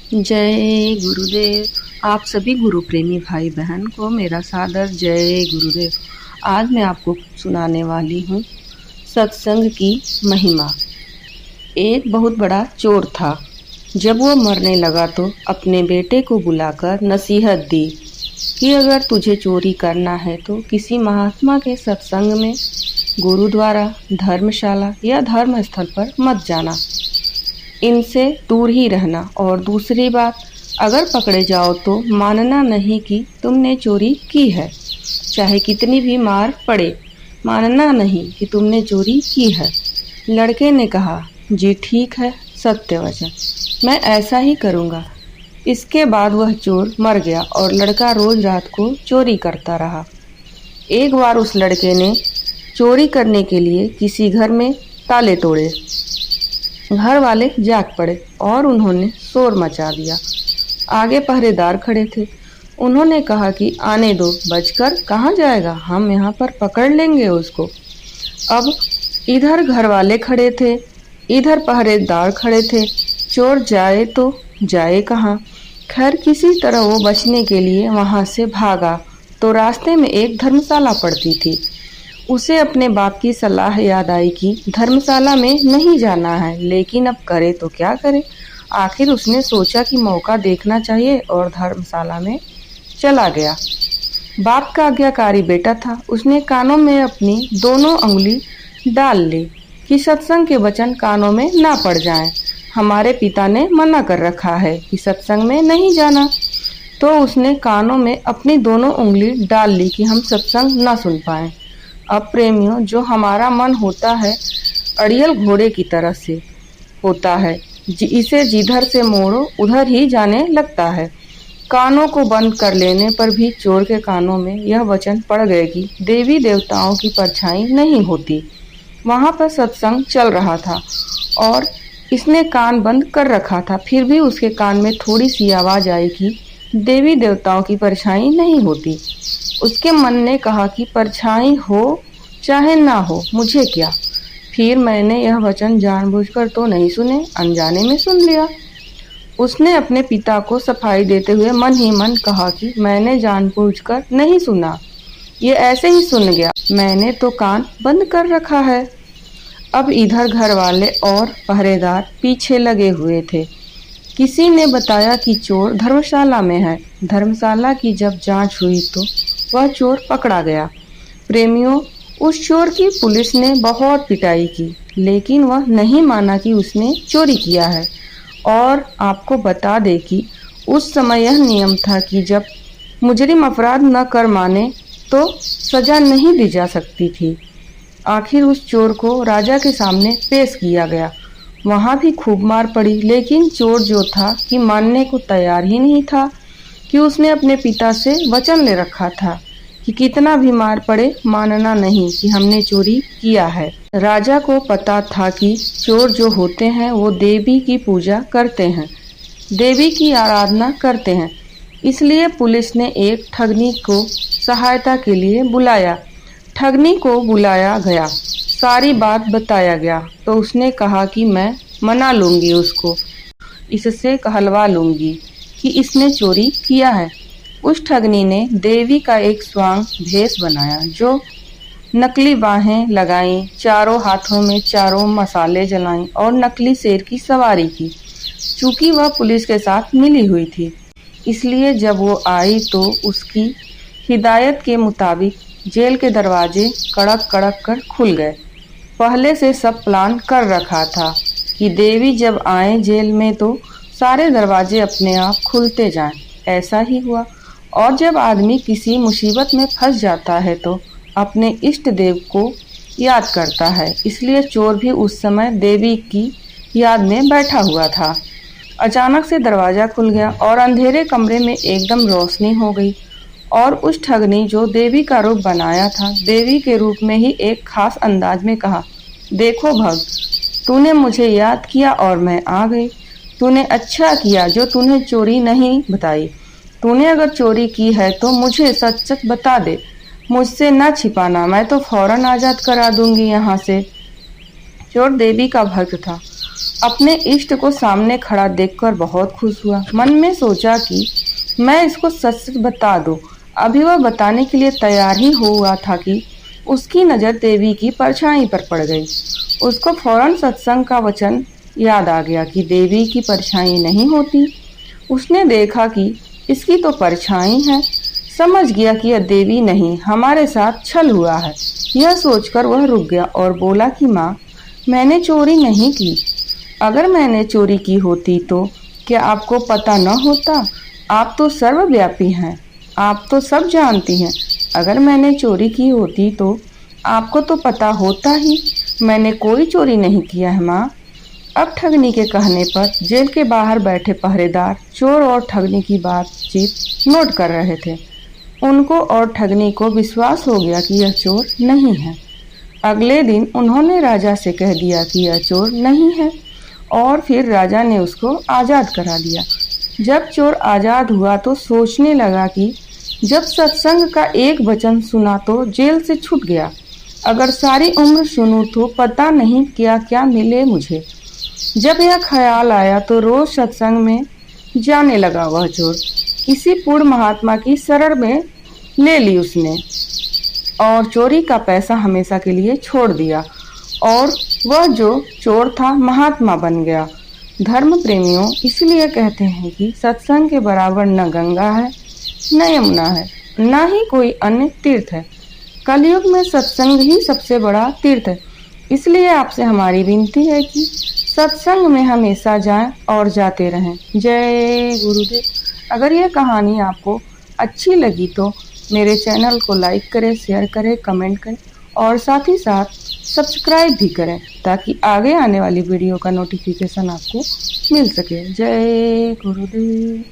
जय गुरुदेव। आप सभी गुरु प्रेमी भाई बहन को मेरा सादर जय गुरुदेव। आज मैं आपको सुनाने वाली हूँ सत्संग की महिमा। एक बहुत बड़ा चोर था। जब वो मरने लगा तो अपने बेटे को बुलाकर नसीहत दी कि अगर तुझे चोरी करना है तो किसी महात्मा के सत्संग में, गुरुद्वारा, धर्मशाला या धर्म स्थल पर मत जाना। इनसे दूर ही रहना। और दूसरी बात, अगर पकड़े जाओ तो मानना नहीं कि तुमने चोरी की है, चाहे कितनी भी मार पड़े। मानना नहीं कि तुमने चोरी की है। लड़के ने कहा, जी ठीक है, सत्य वचन, मैं ऐसा ही करूँगा। इसके बाद वह चोर मर गया और लड़का रोज रात को चोरी करता रहा। एक बार उस लड़के ने चोरी करने के लिए किसी घर में ताले तोड़े। घर वाले जाग पड़े और उन्होंने शोर मचा दिया। आगे पहरेदार खड़े थे। उन्होंने कहा कि आने दो, बचकर कहाँ जाएगा, हम यहाँ पर पकड़ लेंगे उसको। अब इधर घर वाले खड़े थे, इधर पहरेदार खड़े थे। चोर जाए तो जाए कहाँ। खैर किसी तरह वो बचने के लिए वहां से भागा तो रास्ते में एक धर्मशाला पड़ती थी। उसे अपने बाप की सलाह याद आई कि धर्मशाला में नहीं जाना है, लेकिन अब करे तो क्या करे। आखिर उसने सोचा कि मौका देखना चाहिए और धर्मशाला में चला गया। बाप का आज्ञाकारी बेटा था। उसने कानों में अपनी दोनों उंगली डाल ली कि सत्संग के वचन कानों में ना पड़ जाएं। हमारे पिता ने मना कर रखा है कि सत्संग में नहीं जाना। तो उसने कानों में अपनी दोनों उंगली डाल ली कि हम सत्संग ना सुन पाए। अब प्रेमियों, जो हमारा मन होता है अड़ियल घोड़े की तरह से होता है, इसे जिधर से मोड़ो उधर ही जाने लगता है। कानों को बंद कर लेने पर भी चोर के कानों में यह वचन पड़ गए कि देवी देवताओं की परछाई नहीं होती। वहां पर सत्संग चल रहा था और इसने कान बंद कर रखा था, फिर भी उसके कान में थोड़ी सी आवाज आई कि देवी देवताओं की परछाई नहीं होती। उसके मन ने कहा कि परछाई हो चाहे ना हो, मुझे क्या। फिर मैंने यह वचन जानबूझकर तो नहीं सुने, अनजाने में सुन लिया। उसने अपने पिता को सफाई देते हुए मन ही मन कहा कि मैंने जानबूझकर नहीं सुना, ये ऐसे ही सुन गया, मैंने तो कान बंद कर रखा है। अब इधर घर वाले और पहरेदार पीछे लगे हुए थे। किसी ने बताया कि चोर धर्मशाला में है। धर्मशाला की जब जांच हुई तो वह चोर पकड़ा गया। प्रेमियों, उस चोर की पुलिस ने बहुत पिटाई की, लेकिन वह नहीं माना कि उसने चोरी किया है। और आपको बता दे कि उस समय यह नियम था कि जब मुजरिम अपराध न कर माने तो सजा नहीं दी जा सकती थी। आखिर उस चोर को राजा के सामने पेश किया गया। वहां भी खूब मार पड़ी, लेकिन चोर जो था कि मानने को तैयार ही नहीं था कि उसने अपने पिता से वचन ले रखा था कि कितना भी मार पड़े मानना नहीं कि हमने चोरी किया है। राजा को पता था कि चोर जो होते हैं वो देवी की पूजा करते हैं, देवी की आराधना करते हैं। इसलिए पुलिस ने एक ठगनी को सहायता के लिए बुलाया। ठगनी को बुलाया गया, सारी बात बताया गया तो उसने कहा कि मैं मना लूंगी उसको, इससे कहलवा लूंगी कि इसने चोरी किया है। उस ठगनी ने देवी का एक स्वांग भेष बनाया, जो नकली बाहें लगाईं, चारों हाथों में चारों मसाले जलाईं और नकली शेर की सवारी की। चूंकि वह पुलिस के साथ मिली हुई थी, इसलिए जब वो आई तो उसकी हिदायत के मुताबिक जेल के दरवाजे कड़क कड़क कर खुल गए। पहले से सब प्लान कर रखा था कि देवी जब आए जेल में तो सारे दरवाजे अपने आप खुलते जाएं। ऐसा ही हुआ। और जब आदमी किसी मुसीबत में फंस जाता है तो अपने इष्ट देव को याद करता है। इसलिए चोर भी उस समय देवी की याद में बैठा हुआ था। अचानक से दरवाजा खुल गया और अंधेरे कमरे में एकदम रोशनी हो गई। और उस ठगनी जो देवी का रूप बनाया था, देवी के रूप में ही एक खास अंदाज में कहा, देखो भग, तूने मुझे याद किया और मैं आ गई। तूने अच्छा किया जो तूने चोरी नहीं बताई। तूने अगर चोरी की है तो मुझे सच सच बता दे, मुझसे ना छिपाना, मैं तो फौरन आजाद करा दूंगी यहाँ से। चोर देवी का भक्त था अपने इष्ट को सामने खड़ा देखकर बहुत खुश हुआ। मन में सोचा कि मैं इसको सच सच बता दूं। अभी वह बताने के लिए तैयार ही हुआ था कि उसकी नज़र देवी की परछाई पर पड़ गई। उसको फौरन सत्संग का वचन याद आ गया कि देवी की परछाई नहीं होती। उसने देखा कि इसकी तो परछाई है। समझ गया कि यह देवी नहीं, हमारे साथ छल हुआ है। यह सोचकर वह रुक गया और बोला कि माँ, मैंने चोरी नहीं की। अगर मैंने चोरी की होती तो क्या आपको पता न होता? आप तो सर्वव्यापी हैं, आप तो सब जानती हैं। अगर मैंने चोरी की होती तो आपको तो पता होता ही। मैंने कोई चोरी नहीं किया है माँ। अब ठगनी के कहने पर जेल के बाहर बैठे पहरेदार चोर और ठगनी की बातचीत नोट कर रहे थे। उनको और ठगनी को विश्वास हो गया कि यह चोर नहीं है। अगले दिन उन्होंने राजा से कह दिया कि यह चोर नहीं है और फिर राजा ने उसको आज़ाद करा दिया। जब चोर आज़ाद हुआ तो सोचने लगा कि जब सत्संग का एक वचन सुना तो जेल से छूट गया। अगर सारी उम्र सुनूं तो पता नहीं क्या क्या मिले मुझे। जब यह ख्याल आया तो रोज सत्संग में जाने लगा वह चोर। किसी पूर्ण महात्मा की शरण में ले ली उसने और चोरी का पैसा हमेशा के लिए छोड़ दिया और वह जो चोर था महात्मा बन गया। धर्म प्रेमियों, इसलिए कहते हैं कि सत्संग के बराबर न गंगा है, न यमुना है, न ही कोई अन्य तीर्थ है। कलयुग में सत्संग ही सबसे बड़ा तीर्थ है। इसलिए आपसे हमारी विनती है कि सत्संग में हमेशा जाएं और जाते रहें। जय गुरुदेव। अगर यह कहानी आपको अच्छी लगी तो मेरे चैनल को लाइक करें, शेयर करें, कमेंट करें और साथ ही साथ सब्सक्राइब भी करें ताकि आगे आने वाली वीडियो का नोटिफिकेशन आपको मिल सके। जय गुरुदेव।